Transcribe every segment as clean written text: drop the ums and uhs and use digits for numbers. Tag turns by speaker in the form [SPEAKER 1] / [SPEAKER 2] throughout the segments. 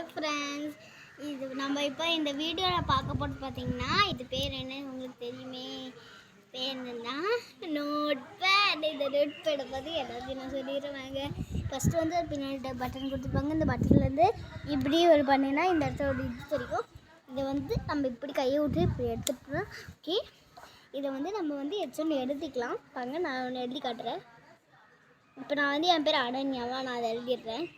[SPEAKER 1] Hi friends, இது நம்ம இப்போ இந்த வீடியோவில் பார்க்க போட்டு பார்த்தீங்கன்னா இது பேர் என்ன உங்களுக்கு தெரியுமே. பேர் என்னன்னா நோட் பேட். இந்த நோட் பேடை பற்றி எல்லாத்தையும் நான் சொல்லிடுவேங்க. ஃபஸ்ட்டு வந்து பின்னாடி பட்டன் கொடுத்துருப்பாங்க. இந்த பட்டன்லேருந்து இப்படி ஒரு பண்ணினா இந்த இடத்துல ஒரு இது தெரியும். இதை வந்து நம்ம இப்படி கையை விட்டு இப்படி எடுத்துகிட்டு ஓகே. இதை வந்து நம்ம வந்து எச்சொன்று எழுதிக்கலாம். பாருங்க, நான் ஒன்று எழுதி காட்டுறேன். இப்போ நான் வந்து என் பேர் அடன்யாவா, நான் அதை எழுதிடுறேன்.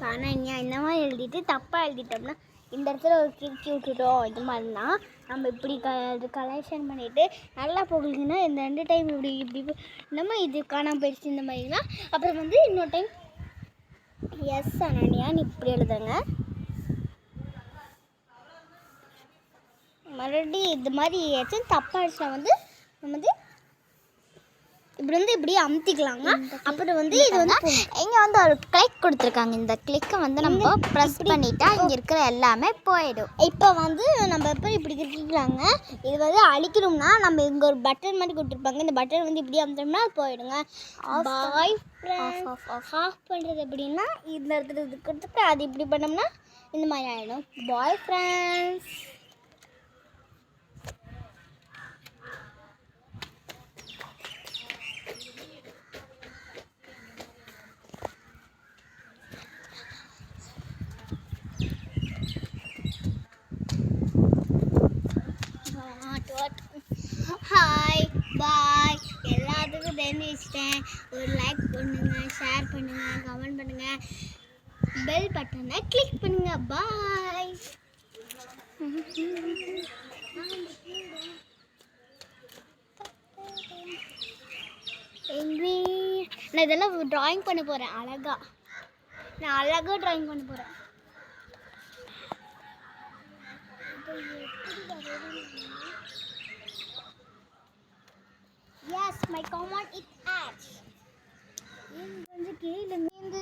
[SPEAKER 1] அனன்யா இந்த மாதிரி எழுதிட்டு தப்பாக எழுதிட்டோம்னா இந்த இடத்துல ஒரு கிறுக்கி விட்டுட்டோம். இது மாதிரினா நம்ம இப்படி கலெக்ஷன் பண்ணிவிட்டு நல்லா போகலிங்கன்னா இந்த 2 டைம் இப்படி இப்படி நம்ம இது காணாமல் போயிடுச்சு இந்த மாதிரினா அப்புறம் வந்து இன்னொரு டைம் எஸ் அனன்யான்னு இப்படி எழுதுங்க. மறுபடியும் இது மாதிரி ஏதாச்சும் தப்பாகிடுச்சுனா வந்து நம்ம வந்து இப்படி வந்து இப்படி அமுத்திக்கலாங்க. அப்புறம் வந்து இது வந்து
[SPEAKER 2] இங்கே வந்து ஒரு கிளிக் கொடுத்துருக்காங்க. இந்த கிளிக்கை வந்து நம்ம ப்ரெஸ் பண்ணிட்டா இங்கே இருக்கிற எல்லாமே போயிடும்.
[SPEAKER 1] இப்போ வந்து நம்ம எப்போ இப்படி கிளிக்கலாங்க. இது வந்து அழிக்கணும்னா நம்ம இங்கே ஒரு பட்டன் மாதிரி கொடுத்துருப்பாங்க. இந்த பட்டன் வந்து இப்படி அமுத்தோம்னா போயிடுங்க. பாய் ஃப்ரெண்ட்ஸ், ஆஃப் பண்ணுறது எப்படின்னா இந்த இடத்துல இது கொடுத்துட்டு அது இப்படி பண்ணோம்னா இந்த மாதிரி ஆகிடும். Bye friends. ஹாய் பாய், எல்லாத்துக்கும் தெரிஞ்சு வச்சுட்டேன். ஒரு லைக் பண்ணுங்கள், ஷேர் பண்ணுங்கள், கமெண்ட் பண்ணுங்கள், பெல் பட்டனை கிளிக் பண்ணுங்கள். பாய். நான் இதெல்லாம் ட்ராயிங் பண்ண போகிறேன். நான் அழகாக ட்ராயிங் பண்ண போகிறேன். Yes, my comment is Ash. கொஞ்சம் கேளுங்க.